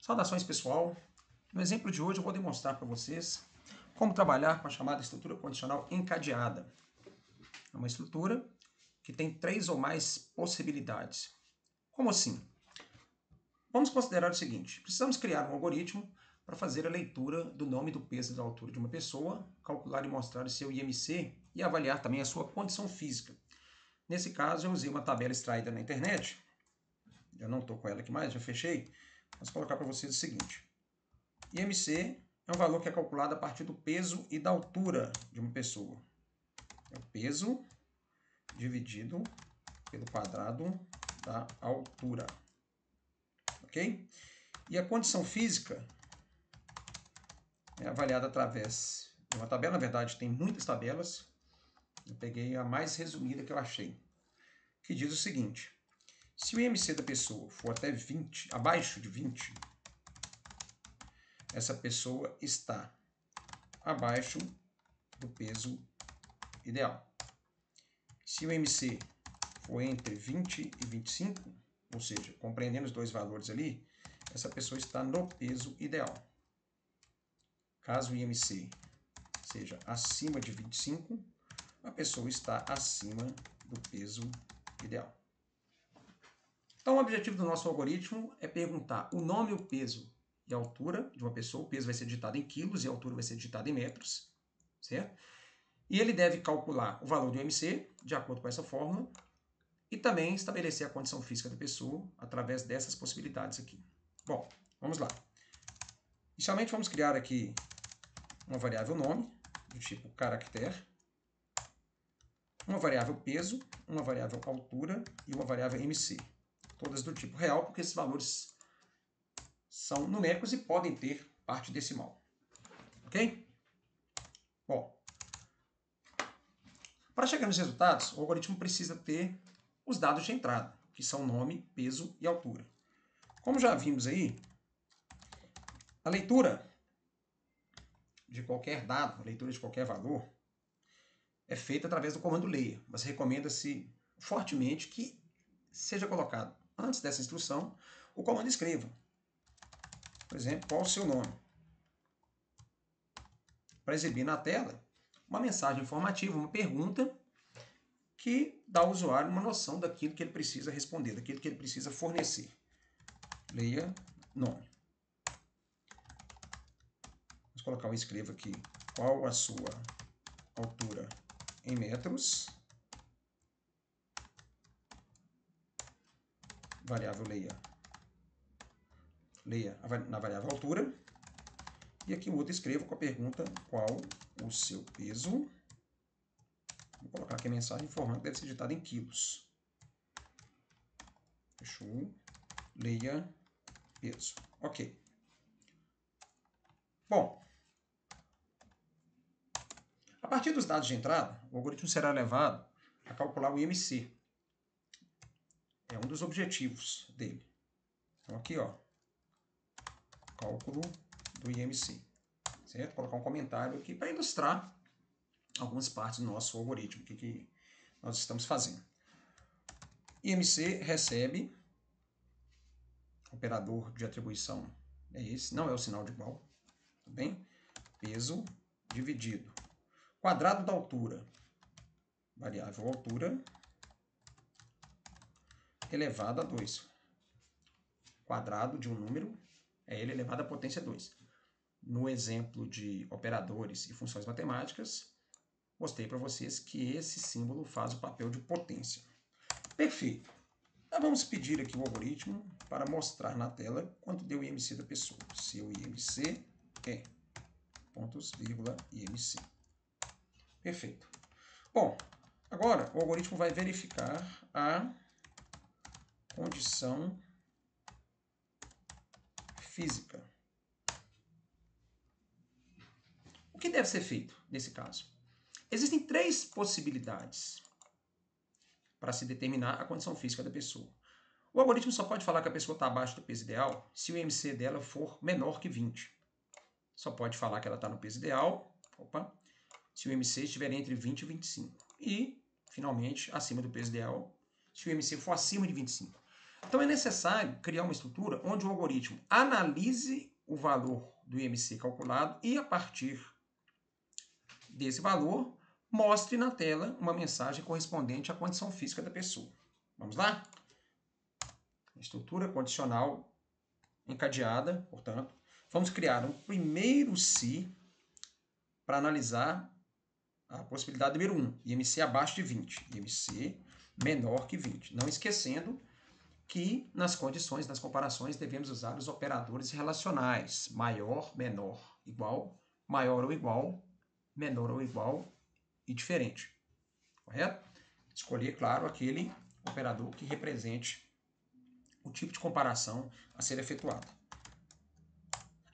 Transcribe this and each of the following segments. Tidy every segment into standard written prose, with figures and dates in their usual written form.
Saudações, pessoal! No exemplo de hoje eu vou demonstrar para vocês como trabalhar com a chamada estrutura condicional encadeada. É uma estrutura que tem 3 ou mais possibilidades. Como assim? Vamos considerar o seguinte: precisamos criar um algoritmo para fazer a leitura do nome, do peso e da altura de uma pessoa, calcular e mostrar o seu IMC e avaliar também a sua condição física. Nesse caso, eu usei uma tabela extraída na internet. Eu não estou com ela aqui mais, já fechei. Vou colocar para vocês o seguinte: IMC é um valor que é calculado a partir do peso e da altura de uma pessoa. É o peso dividido pelo quadrado da altura. Ok? E a condição física é avaliada através de uma tabela. Na verdade, tem muitas tabelas. Eu peguei a mais resumida que eu achei, que diz o seguinte: se o IMC da pessoa for até 20, abaixo de 20, essa pessoa está abaixo do peso ideal. Se o IMC for entre 20 e 25, ou seja, compreendendo os dois valores ali, essa pessoa está no peso ideal. Caso o IMC seja acima de 25, a pessoa está acima do peso ideal. Então, o objetivo do nosso algoritmo é perguntar o nome, o peso e a altura de uma pessoa. O peso vai ser digitado em quilos e a altura vai ser digitada em metros, certo? E ele deve calcular o valor do IMC, de acordo com essa fórmula, e também estabelecer a condição física da pessoa através dessas possibilidades aqui. Bom, vamos lá. Inicialmente, vamos criar aqui uma variável nome, do tipo caractere, uma variável peso, uma variável altura e uma variável IMC. Todas do tipo real, porque esses valores são numéricos e podem ter parte decimal. Ok? Bom, para chegar nos resultados, o algoritmo precisa ter os dados de entrada, que são nome, peso e altura. Como já vimos aí, a leitura de qualquer dado, a leitura de qualquer valor, é feita através do comando leia, mas recomenda-se fortemente que seja colocado antes dessa instrução o comando escreva. Por exemplo, qual o seu nome? Para exibir na tela uma mensagem informativa, uma pergunta que dá ao usuário uma noção daquilo que ele precisa responder, daquilo que ele precisa fornecer. Leia nome. Vamos colocar o escreva aqui. Qual a sua altura em metros? Variável leia. Leia na variável altura. E aqui o outro escreva com a pergunta qual o seu peso. Vou colocar aqui a mensagem informando que deve ser digitada em quilos. Fechou. Leia peso. Ok. Bom, a partir dos dados de entrada, o algoritmo será levado a calcular o IMC. É um dos objetivos dele. Então aqui, ó, cálculo do IMC. Certo? Vou colocar um comentário aqui para ilustrar algumas partes do nosso algoritmo, o que nós estamos fazendo. IMC recebe, operador de atribuição é esse, não é o sinal de igual, tá bem? Peso dividido. Quadrado da altura, variável altura, elevado a 2. Quadrado de um número é ele elevado à potência 2. No exemplo de operadores e funções matemáticas, mostrei para vocês que esse símbolo faz o papel de potência. Perfeito. Então vamos pedir aqui o algoritmo para mostrar na tela quanto deu o IMC da pessoa. Seu IMC é pontos, vírgula, IMC. Perfeito. Bom, agora o algoritmo vai verificar a condição física. O que deve ser feito nesse caso? Existem 3 possibilidades para se determinar a condição física da pessoa. O algoritmo só pode falar que a pessoa está abaixo do peso ideal se o IMC dela for menor que 20. Só pode falar que ela está no peso ideal, se o IMC estiver entre 20 e 25. E, finalmente, acima do peso ideal, se o IMC for acima de 25. Então é necessário criar uma estrutura onde o algoritmo analise o valor do IMC calculado e, a partir desse valor, mostre na tela uma mensagem correspondente à condição física da pessoa. Vamos lá? Estrutura condicional encadeada, portanto. Vamos criar um primeiro se para analisar a possibilidade número 1, IMC abaixo de 20, IMC menor que 20. Não esquecendo que nas condições, nas comparações, devemos usar os operadores relacionais, maior, menor, igual, maior ou igual, menor ou igual e diferente. Correto? Escolher, claro, aquele operador que represente o tipo de comparação a ser efetuado.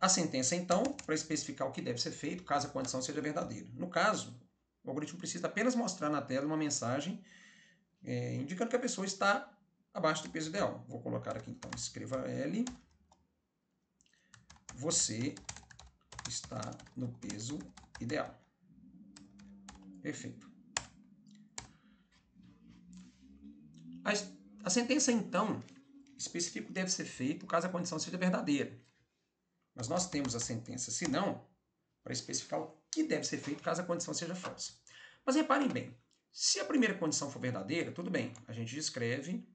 A sentença, então, para especificar o que deve ser feito, caso a condição seja verdadeira. No caso, o algoritmo precisa apenas mostrar na tela uma mensagem indicando que a pessoa está abaixo do peso ideal. Vou colocar aqui, então, escreva L. Você está no peso ideal. Perfeito. A sentença, então, especifica o que deve ser feito caso a condição seja verdadeira. Mas nós temos a sentença se não, para especificar o que deve ser feito caso a condição seja falsa. Mas reparem bem, se a primeira condição for verdadeira, tudo bem, a gente descreve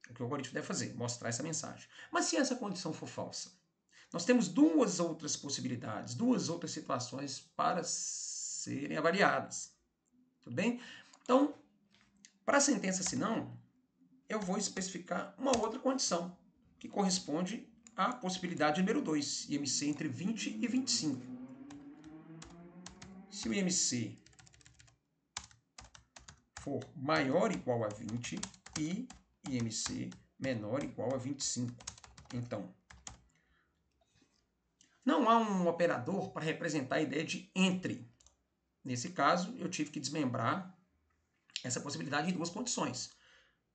o que o algoritmo deve fazer, mostrar essa mensagem. Mas se essa condição for falsa, nós temos duas outras possibilidades, duas outras situações para serem avaliadas. Tudo bem? Então, para a sentença se não, eu vou especificar uma outra condição, que corresponde à possibilidade número 2, IMC entre 20 e 25. Se o IMC for maior ou igual a 20 e IMC menor ou igual a 25. Então, não há um operador para representar a ideia de entre. Nesse caso, eu tive que desmembrar essa possibilidade em duas condições.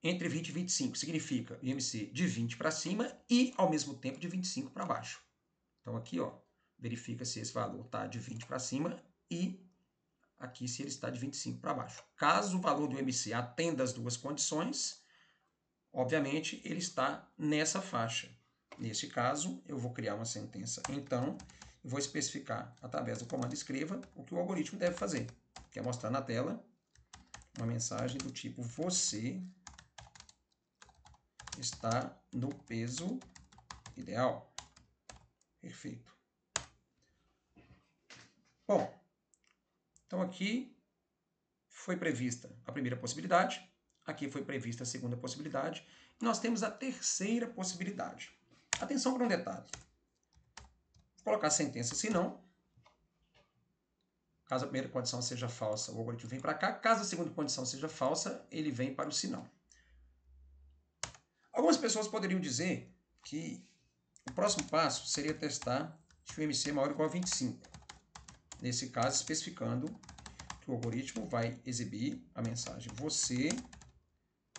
Entre 20 e 25 significa IMC de 20 para cima e, ao mesmo tempo, de 25 para baixo. Então, aqui, ó, verifica se esse valor está de 20 para cima e aqui se ele está de 25 para baixo. Caso o valor do IMC atenda as duas condições, obviamente, ele está nessa faixa. Neste caso, eu vou criar uma sentença, então, e vou especificar, através do comando escreva, o que o algoritmo deve fazer, que é mostrar na tela uma mensagem do tipo você está no peso ideal. Perfeito. Bom, então aqui foi prevista a primeira possibilidade, aqui foi prevista a segunda possibilidade, e nós temos a terceira possibilidade. Atenção para um detalhe. Vou colocar a sentença se não. Caso a primeira condição seja falsa, o algoritmo vem para cá. Caso a segunda condição seja falsa, ele vem para o se não. Algumas pessoas poderiam dizer que o próximo passo seria testar se o IMC é maior ou igual a 25. Nesse caso, especificando que o algoritmo vai exibir a mensagem você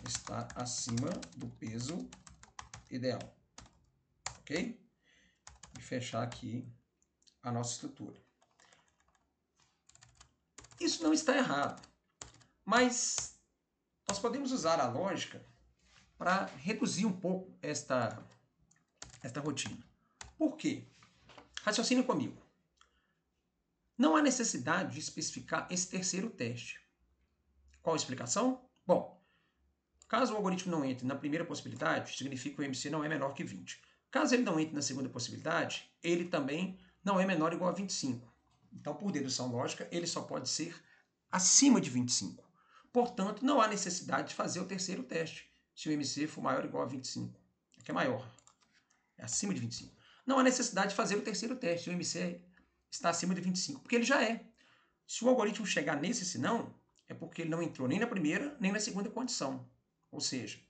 está acima do peso ideal. Ok? E fechar aqui a nossa estrutura. Isso não está errado, mas nós podemos usar a lógica para reduzir um pouco esta rotina. Por quê? Raciocine comigo. Não há necessidade de especificar esse terceiro teste. Qual a explicação? Bom, caso o algoritmo não entre na primeira possibilidade, significa que o IMC não é menor que 20. Caso ele não entre na segunda possibilidade, ele também não é menor ou igual a 25. Então, por dedução lógica, ele só pode ser acima de 25. Portanto, não há necessidade de fazer o terceiro teste, se o IMC for maior ou igual a 25. Aqui é maior, é acima de 25. Não há necessidade de fazer o terceiro teste, se o IMC está acima de 25, porque ele já é. Se o algoritmo chegar nesse senão, é porque ele não entrou nem na primeira, nem na segunda condição. Ou seja,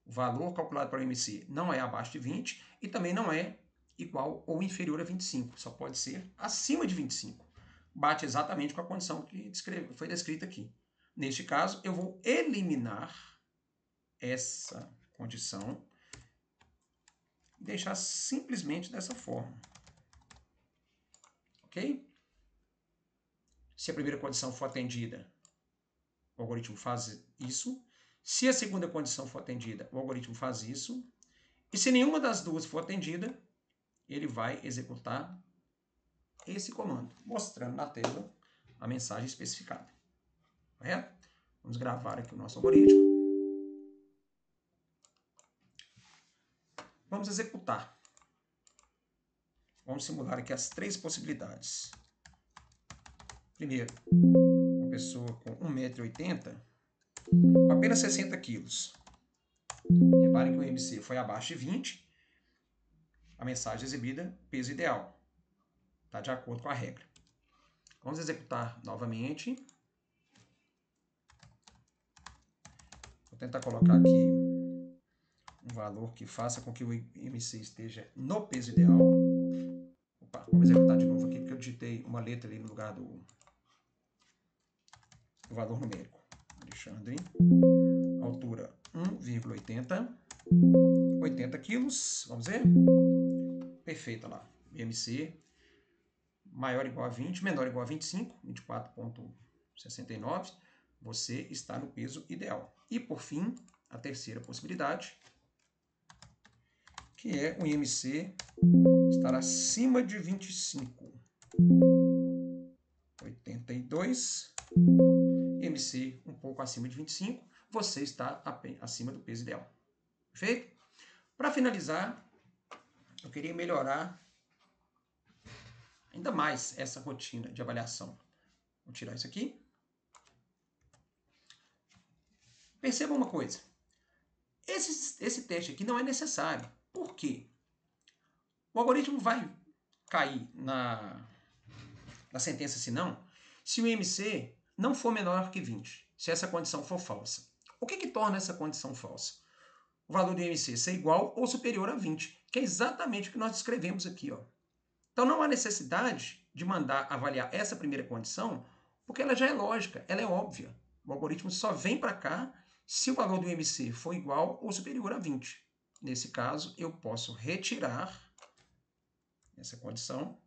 o valor calculado para o IMC não é abaixo de 20 e também não é igual ou inferior a 25. Só pode ser acima de 25. Bate exatamente com a condição que foi descrita aqui. Neste caso, eu vou eliminar essa condição e deixar simplesmente dessa forma. Ok? Se a primeira condição for atendida, o algoritmo faz isso. Se a segunda condição for atendida, o algoritmo faz isso. E se nenhuma das duas for atendida, ele vai executar esse comando, mostrando na tela a mensagem especificada. Correto? Vamos gravar aqui o nosso algoritmo. Vamos executar. Vamos simular aqui as 3 possibilidades. Primeiro, uma pessoa com 1,80 m, com apenas 60 kg. Reparem que o IMC foi abaixo de 20. A mensagem exibida, peso ideal. Está de acordo com a regra. Vamos executar novamente. Vou tentar colocar aqui um valor que faça com que o IMC esteja no peso ideal. Opa, vamos executar de novo aqui, porque eu digitei uma letra ali no lugar do valor numérico. Alexandre, altura 1,80, 80 quilos, vamos ver? Perfeito, lá. IMC maior ou igual a 20, menor ou igual a 25, 24,69. Você está no peso ideal. E, por fim, a terceira possibilidade, que é o IMC estar acima de 25. 82, IMC um pouco acima de 25, você está acima do peso ideal. Perfeito? Para finalizar, eu queria melhorar ainda mais essa rotina de avaliação. Vou tirar isso aqui. Perceba uma coisa. Esse teste aqui não é necessário. Por quê? O algoritmo vai cair na sentença se não, se o IMC não for menor que 20, se essa condição for falsa. O que torna essa condição falsa? O valor do IMC ser igual ou superior a 20, que é exatamente o que nós descrevemos aqui. Ó. Então não há necessidade de mandar avaliar essa primeira condição, porque ela já é lógica, ela é óbvia. O algoritmo só vem para cá se o valor do IMC for igual ou superior a 20. Nesse caso, eu posso retirar essa condição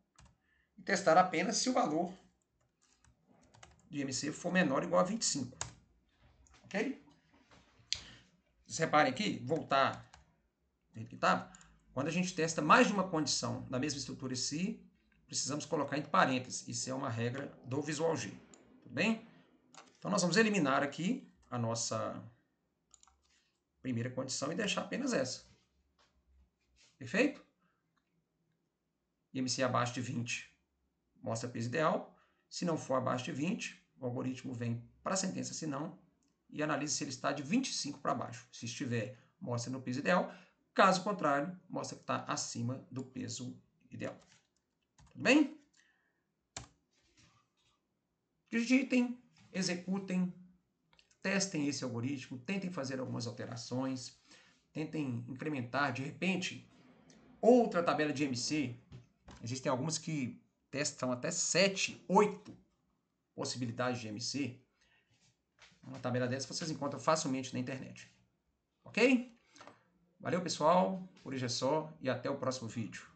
e testar apenas se o valor do IMC for menor ou igual a 25. Ok? Vocês reparem aqui, voltar do jeito que estava, quando a gente testa mais de uma condição da mesma estrutura SI, precisamos colocar entre parênteses. Isso é uma regra do Visual G. Tudo bem? Então, nós vamos eliminar aqui a nossa primeira condição e deixar apenas essa. Perfeito? IMC abaixo de 20 mostra peso ideal. Se não for abaixo de 20, o algoritmo vem para a sentença se não e analisa se ele está de 25 para baixo. Se estiver, mostra no peso ideal. Caso contrário, mostra que está acima do peso ideal. Tudo bem? Digitem, executem, testem esse algoritmo, tentem fazer algumas alterações, tentem incrementar, de repente, outra tabela de IMC. Existem algumas que testam até 7, 8 possibilidades de IMC. Uma tabela dessa vocês encontram facilmente na internet. Ok? Valeu, pessoal. Por hoje é só e até o próximo vídeo.